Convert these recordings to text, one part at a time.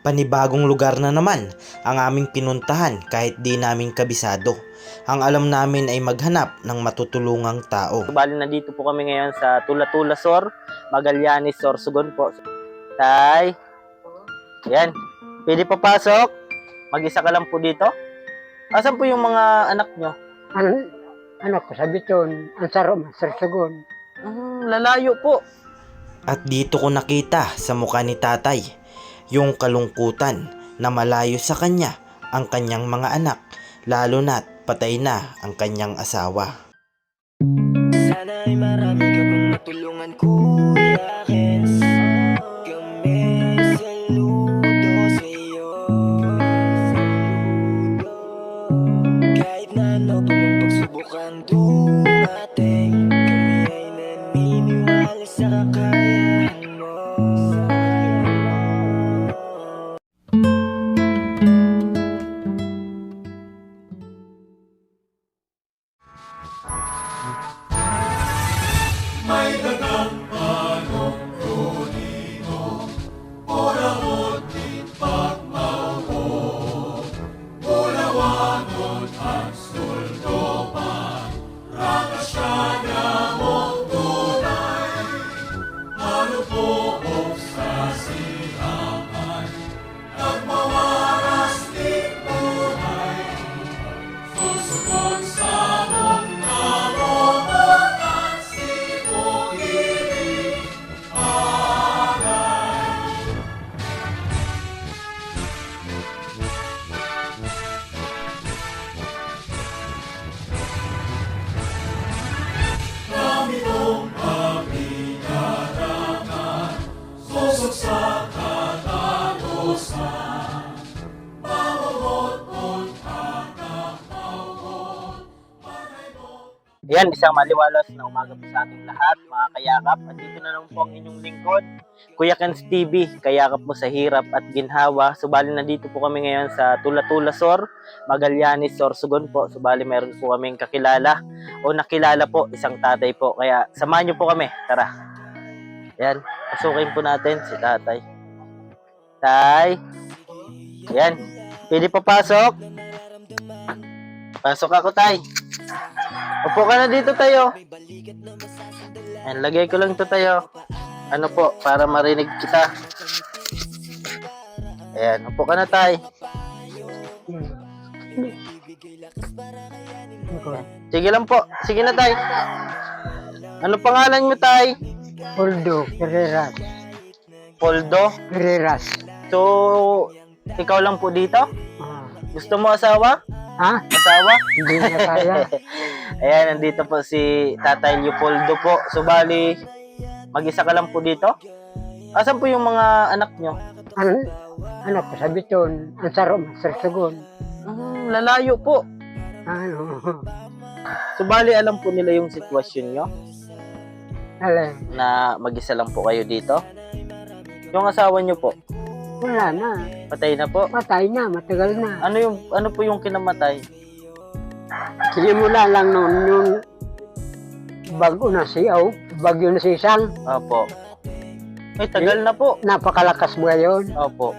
Panibagong lugar na naman ang aming pinuntahan kahit di namin kabisado. Ang alam namin ay maghanap ng matutulungang tao. Bali, nandito po kami ngayon sa Tula-Tula Sor, Magallanes, Sorsogon po. Tay, yan. Pwede papasok? Mag-isa ka lang po dito? Asan po yung mga anak nyo? Ano ko sa Biton, ang sarong Sorsogon. Lalayo po. At dito ko nakita sa mukha ni tatay yung kalungkutan na malayo sa kanya ang kanyang mga anak, lalo na't patay na ang kanyang asawa. Sana ay marami ka pang matulungan, Kuya Kens. Kami saludo sa'yo. Kahit na ano pa mang pagsubukang dumating, kami ay naniniwala sa kakayahan mo. Yan, isang maliwalas na umaga po sa ating lahat, mga kayakap. At dito na lang po ang inyong lingkod, Kuya Kens TV, kayakap mo sa hirap at ginhawa. Subali na dito po kami ngayon sa Tula-Tula Sor, Magallanes, Sorsogon po. Subali meron po kaming kakilala o nakilala po, isang tatay po. Kaya samahan niyo po kami, tara. Yan, pasukin po natin si tatay. Tay, yan, pwede papasok? Pasok ako, tay. Upo ka na dito tayo. Ayan, lagay ko lang ito tayo. Ano po, para marinig kita. Ayan, upo ka na tay. Sige lang po. Sige na tay. Ano pangalan mo tay? Poldo Ferreras. Poldo. Ferreras. So, ikaw lang po dito? Gusto mo asawa? Ha? Asawa? Hindi na kaya. Ayan, nandito po si Tatay Leopoldo po. So, bali, mag-isa ka lang po dito? Asan po yung mga anak nyo? Ano ko sa Biton, ang sarong Sorsogon. Lalayo po. Ano? So, bali, alam po nila yung sitwasyon nyo Alay, na mag-isa lang po kayo dito? Yung asawa nyo po, wala na. patay na po. Patay na, matagal na. Ano po yung kinamatay? Sinimula lang noon yung bago na siyaw, bagyo na si Isang. Opo. Ay, tagal na po. Napakalakas mo ngayon. Opo.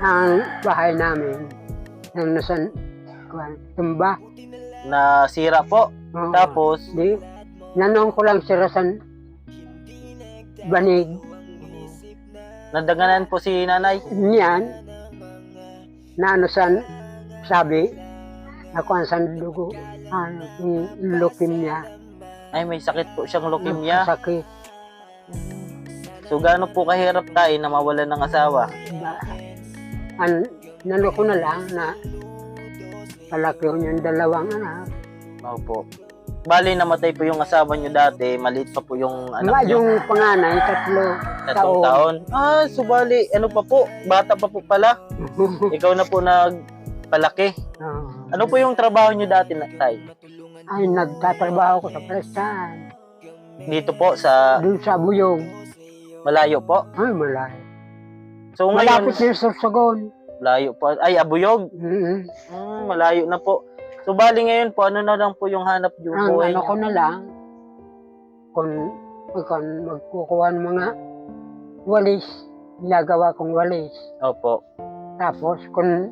Ang bahay namin, nang nasa tumba. Nasira po. Oo. Tapos, Di, nanong ko lang si Rasan Banig. nadaganan po si nanay. Niyan, na ano san, sabi, ako ang sandugo, yung leukemia. Ay, may sakit po siyang leukemia. Sakit. So, gaano po kahirap tayo na mawalan ng asawa? Nano ko na lang na palaki ko yung dalawang anak. Opo. Bali, namatay po yung asawa nyo dati. Maliit pa po yung anak nyo. Yung panganay, 3 Tatlong taon. Ah, so bali, ano pa po? Bata pa po pala. Ikaw na po nagpalaki. Ano po yung trabaho nyo dati, tay? Ay, nagtatrabaho ko sa prestahan. Dito po sa Doon sa Buyog. malayo po. Ay, malayo. So ngayon, Malapit yung Sorsogon. malayo po. Ay, Abuyog. Malayo na po. So bali ngayon po, ano na lang po yung hanap yung Ang buhay ano nyo? ko na lang, kung magkukuha ng mga walis, ginagawa kong walis. Opo. Tapos kung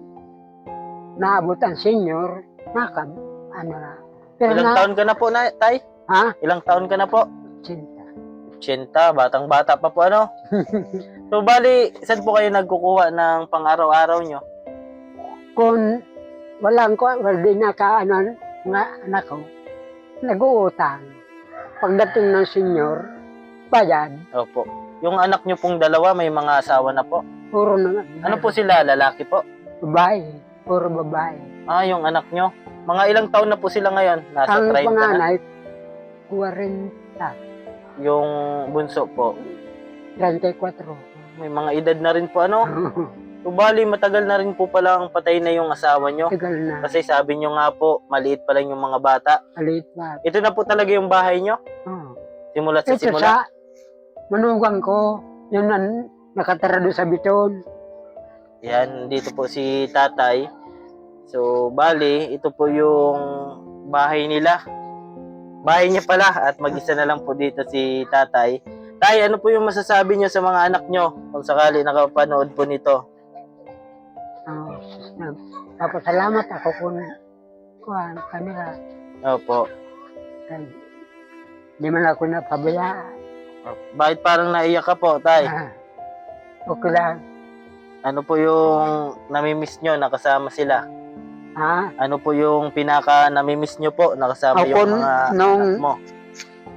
naabot ang senior, ano na. Pero Ilang taon ka na po, tay? Ha? Ilang taon ka na po? Sinta. 80, batang-bata pa po, ano? So, bali, saan po kayo nagkukuha ng pang-araw-araw nyo? Kung wala di nakaano nga anak ko, nag-uutang. Pagdating ng senior, bayad. Opo. Yung anak nyo pong dalawa, may mga asawa na po. Puro na Ano po sila? Lalaki po? babae. Puro babae. Ah, yung anak nyo. Mga ilang taon na po sila ngayon? Nasa Ang 30 na. panganay, 40, Yung bunso po. 34. May mga edad na rin po, ano? So, bali, matagal na rin po palang patay na yung asawa nyo. Tagal na. Kasi sabi nyo nga po, maliit pa lang yung mga bata. Maliit pa. Ito na po talaga yung bahay nyo? Oh. Simula sa Ito simula? sa manugang ko, yun ang nakatara doon sa Biton. Yan, dito po si tatay. So, bali, ito po yung bahay nila. Bahay niya pala at mag-isa na lang po dito si tatay. Tay, ano po yung masasabi niyo sa mga anak nyo kung sakali nakapanood po nito? Oh, papasalamat ako kung kanila. Opo. Kaya, di man ako napabayaan. Bakit parang naiyak ka po, tay? Okay lang. Ano po yung namimiss nyo nakasama sila? Ha? Ano po yung pinaka namimiss nyo po nakasama Ako, yung mga nung- anak mo?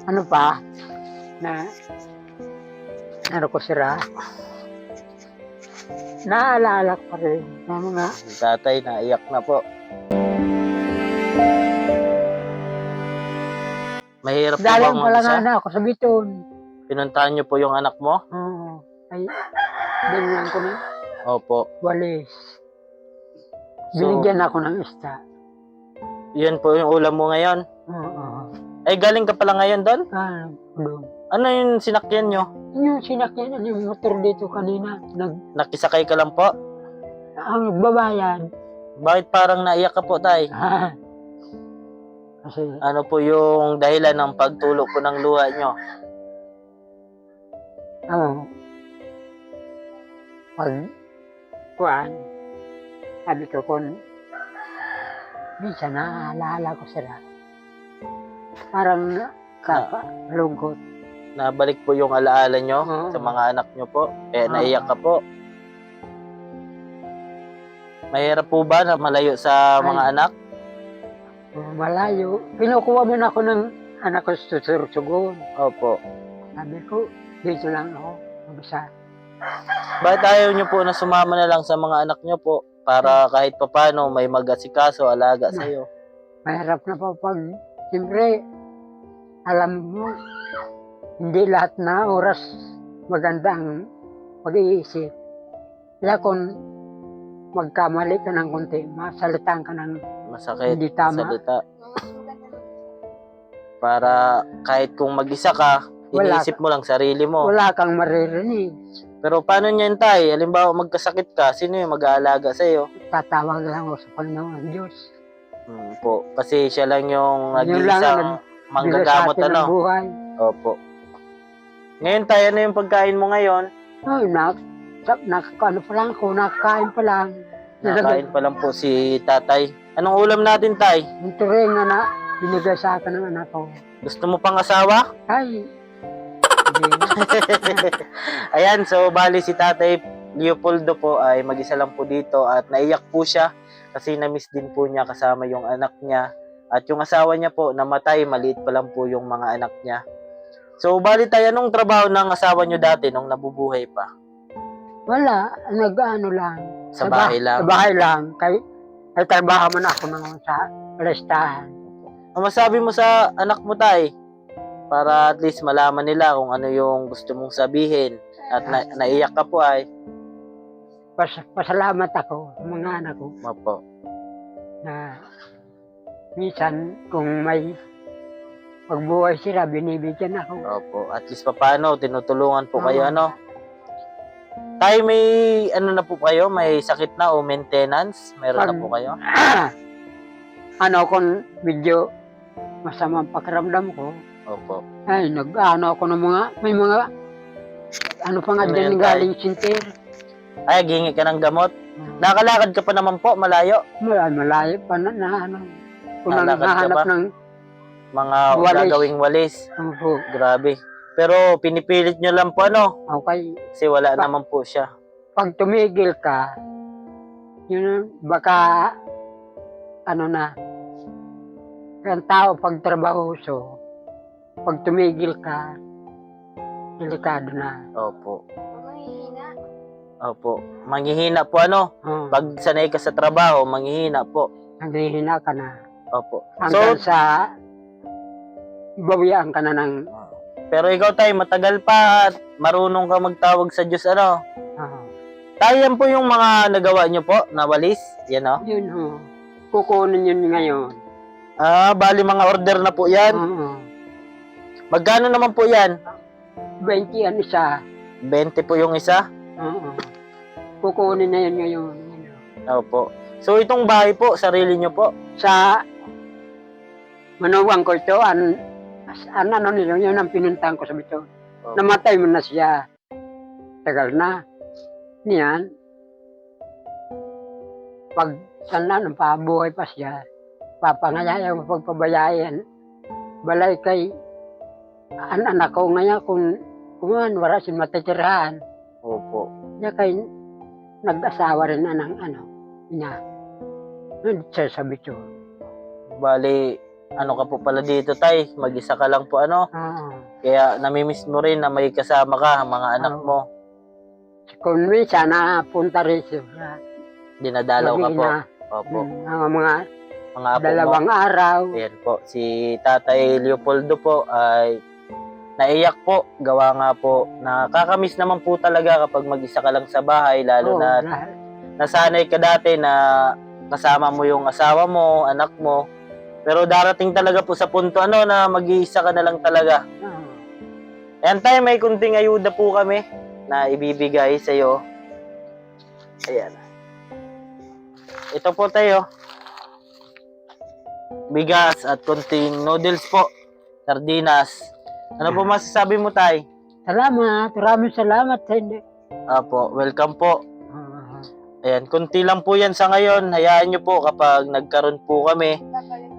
Ano pa? Na ano ko sira? Naalala ko pa rin ng mga Si tatay naiyak na po. Mahirap po dalang bang pala mag-isa? nga na ako sa Biton. Pinuntahan nyo po yung anak mo? Oo. Ay, binigyan ko ng Opo. walis. So, Binigyan ako ng ista. Yan po yung ulam mo ngayon. Oo. Ay, galing ka pala ngayon doon? Doon. Ano yung sinakyan nyo? Yung sinakyan yung motor dito kanina, Nakisakay ka lang po? ang nagbabayad. Bakit parang naiyak ka po, tay? Kasi, Ano po yung dahilan ng pagtulo po ng luha nyo? pag, kuan, sabi ko kung, minsan naaalala ko sila. Parang kakalungkot. Nabalik po yung alaala nyo Oo. sa mga anak nyo po. Kaya Oo. naiyak ka po. Mahirap po ba na malayo sa mga Ay. anak? Malayo. Pinukuha mo na ako ng anak ko sa Sursugon. Opo. Sabi ko, dito lang ako. Mag-isa. Bakit ayaw nyo po na sumama na lang sa mga anak nyo po? Para kahit papano may mag-asikaso, alaga sa'yo. Mahirap na po pag, siyempre, alam mo, hindi lahat na oras maganda ang pag-iisip. Kaya kung magkamali ka ng konti, masalitan ka ng Masakit hindi tama. salita. Para kahit kung mag-isa ka, Wala iniisip mo lang sarili mo. Wala kang maririnig. Pero paano niyan, tay? Halimbawa magkasakit ka, sino yung mag-aalaga sa'yo? Tatawag lang ako sa Panginoon Diyos. Po. Kasi siya lang yung Yun lang ang nag-iisang manggagamot, Bigla sa atin ano? ang buhay. Opo. Ngayon, tay, ano yung pagkain mo ngayon? Ay, nakakaano pa lang ako, nakakain pa lang. Nakain pa lang po si tatay. Anong ulam natin, tay? Yung turing na binigay sa akin ng anak ko. Gusto mo pang asawa? Ay, hindi na. Ayan, so bali si tatay Leopoldo po ay mag-isa lang po dito at naiyak po siya kasi na-miss din po niya kasama yung anak niya. At yung asawa niya po namatay, maliit pa lang po yung mga anak niya. So bali tayo, anong trabaho ng asawa niyo dati nung nabubuhay pa? Wala, nag-ano lang. Sa bahay lang? Sa bahay lang. Kay trabaho man ako naman sa listahan. Ang masabi mo sa anak mo, tay? Para at least malaman nila kung ano yung gusto mong sabihin. At naiyak ka po ay. Pasalamat ako sa mga anak ko Opo. na minsan kung may pagbuhay sila, binibigyan ako. Opo. At least paano, tinutulungan po kayo, Oo. ano? Tay, may ano na po kayo? May sakit na o maintenance? Meron na po kayo? Ano kung medyo masamang pakiramdam ko, Opo. ay nag-ano ako ng mga, may mga ano pa nga Ano dyan yan, tay? galing sinter. Ay, gingi ka ng gamot. Nakalakad ka pa naman po, malayo. Malayo pa na ano. Kung nang Lalakad ka hahanap ba? ng Mga Walis. gagawing walis. ano po. Grabe. Pero pinipilit nyo lang po ano, Okay. kasi wala naman po siya. Pag tumigil ka, yun, baka, ano na, ang tao pag trabahoso, pag tumigil ka, delikado na. Opo. Opo. Manghihina po ano, Oh, pag sanay ka sa trabaho, manghihina po. naghihina ka na. Opo. Hanggang So, sa, bawian ka na ng, pero ikaw tayo, matagal pa at marunong ka magtawag sa Diyos ano. ah, Tayo yan po yung mga nagawa nyo po, na walis. Yan o. yun ho. Kukunin yun ngayon. Ah, bali mga order na po yan. Oo. Magkano naman po yan? 20 ang isa. 20 po yung isa? Oo. Kukunin na yun ngayon. Opo. So itong bahay po, sarili nyo po? Sa manuwang ko ito, ano nila, yun ang pinuntahan ko sa bito. Opo. Namatay mo na siya. Tagal na. Niyan. Pag sana nang pabuhay pa siya, papangayaya mo pagpabayayan. Balay kay anak ko ngayon kung wala si matitirahan. Opo. Niya kay nag-asawa rin na ng niya. Nandito siya sa bito. Bali, ano ka po pala dito tay? Mag-isa ka lang po ano? Kaya namimiss mo rin na may kasama ka, mga anak Oo. mo. Kung minsan napunta rin siya. Dinadalaw ka po. Mag-ina. Opo. Mga Mga apo mo. dalawang araw. Ayan po, si Tatay Leopoldo po ay naiyak po. Gawa nga po, nakakamiss naman po talaga kapag mag-isa ka lang sa bahay, lalo Oo, na nasanay ka dati na kasama mo yung asawa mo, anak mo. Pero darating talaga po sa punto na mag-iisa ka na lang talaga. Oo. Ayan tayo, may kunting ayuda po kami na ibibigay sa iyo. Ayan. Ito po tayo. Bigas at kunting noodles po. Sardinas. Ano po masasabi mo, tay? Salamat. Maraming salamat sa inyo. Apo, welcome po. Ayan, kunti lang po yan sa ngayon. Hayaan nyo po kapag nagkaroon po kami,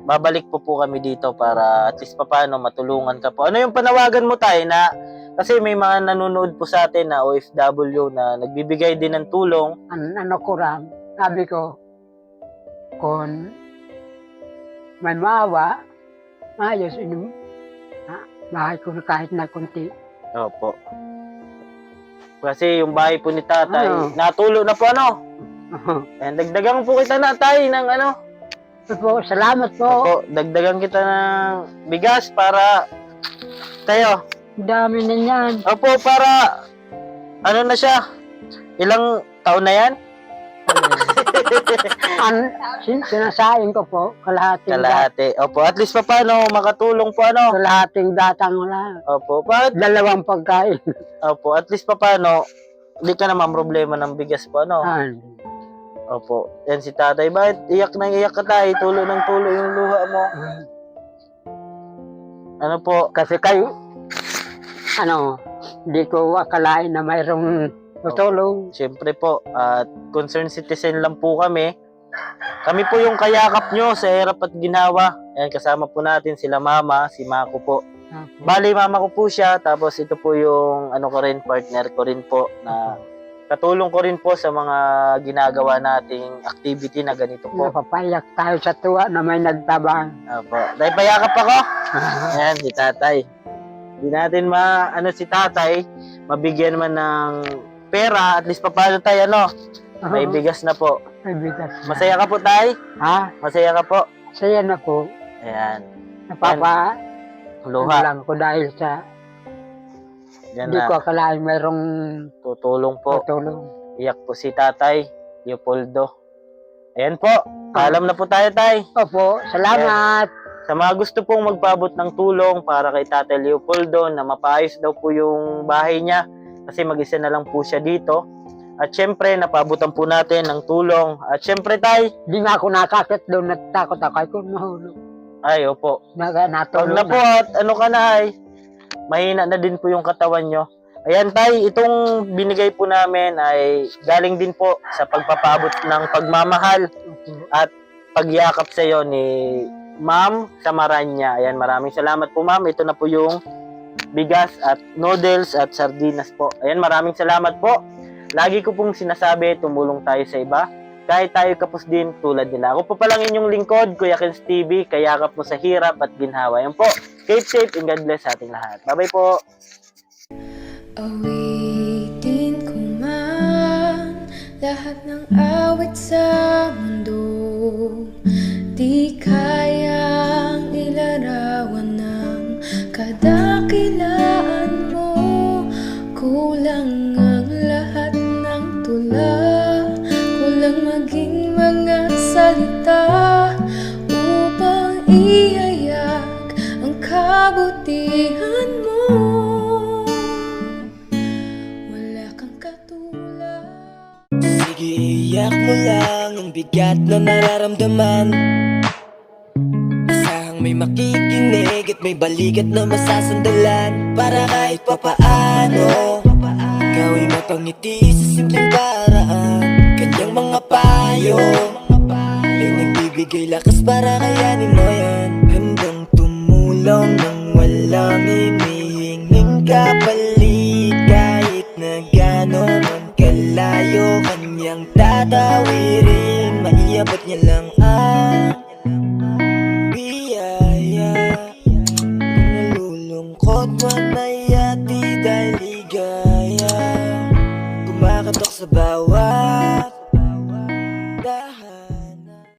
babalik po kami dito para at least paano matulungan ka po. Ano yung panawagan mo, tay, na kasi may mga nanonood po sa atin na OFW na nagbibigay din ng tulong. Ano ko ram, sabi ko, kung may maawa, ayos, bahay ko kahit na kunti. Opo. Kasi yung bahay po ni tatay, Ano? natulo na po Ayan, dagdagan po kita na tay ng Po, salamat po. Opo, dagdagan kita ng bigas para tayo. Dami na yan. Opo, para ano na siya? Ilang taon na yan? Sinasain ko po, Kalahati. Opo, at least pa paano makatulong po kalahating datang wala. Opo, bakit? Dalawang pagkain. Opo, at least pa paano hindi ka naman problema ng bigas po Opo, yan si tatay. Bakit iyak na iyak ka tayo? Tulo ng tulo yung luha mo. Ano po? Kasi kayo, di ko akalain na mayroong tutulong. Siyempre po, at concerned citizen lang po kami. Kami po yung kayakap nyo sa hirap at ginawa. Ayan, kasama po natin sila mama, si Mako po. Bali, mama ko po siya. Tapos ito po yung partner ko rin po na katulong ko rin po sa mga ginagawa nating activity na ganito po. Napapayak tayo sa tuwa na may nagtabang. Opo. Dahil payakap ako. Ayan, si tatay. Hindi natin si tatay, mabigyan man ng pera, at least paano tayo, may bigas na po. May bigas na. Masaya ka po, tay? Ha? Masaya ka po? Saya na po. Ayan. Luha lang ko dahil sa Yan di na. ko akalain mayroong Tutulong po. tutulong. Iyak po si tatay, Leopoldo. Ayan po. Paalam na po tayo, tay. Opo, salamat. Sa mga gusto pong magpaabot ng tulong para kay Tatay Leopoldo na mapaayos daw po yung bahay niya kasi mag-isa na lang po siya dito. At syempre, napaabutan po natin ng tulong. At syempre, tay. Di nga ako nakakit doon, natakot ako ay kung mahulog. Ay, opo. Huwag Natulog na po at ka na ay. Mahina na din po yung katawan nyo. Ayan tay, itong binigay po namin ay galing din po sa pagpapaabot ng pagmamahal at pagyakap sa iyo ni Ma'am Samaranya. Ayan, maraming salamat po ma'am. Ito na po yung bigas at noodles at sardinas po. Ayan, maraming salamat po. Lagi ko pong sinasabi, tumulong tayo sa iba. Kahit tayo kapos din tulad nila. Ako po palang inyong lingkod, Kuya Kens TV, kayakap mo sa hirap at ginhawa. Ayan po, keep safe and God bless sa ating lahat. Bye-bye po. Awitin ko man lahat ng awit sa mundo, di kayang ilarawan ng kadakilaan mo. Kulang ang lahat ng tula, kulang maging mga salita upang ihayak ang kabutihan mo. Sige, iyak mo lang ang bigat na nararamdaman. Asahang may makikinig at may balikat na masasandalan. Para kahit papaano ikaw ay mapangiti sa simpleng paraan. Kanyang mga payo ay nagbibigay lakas para kayanin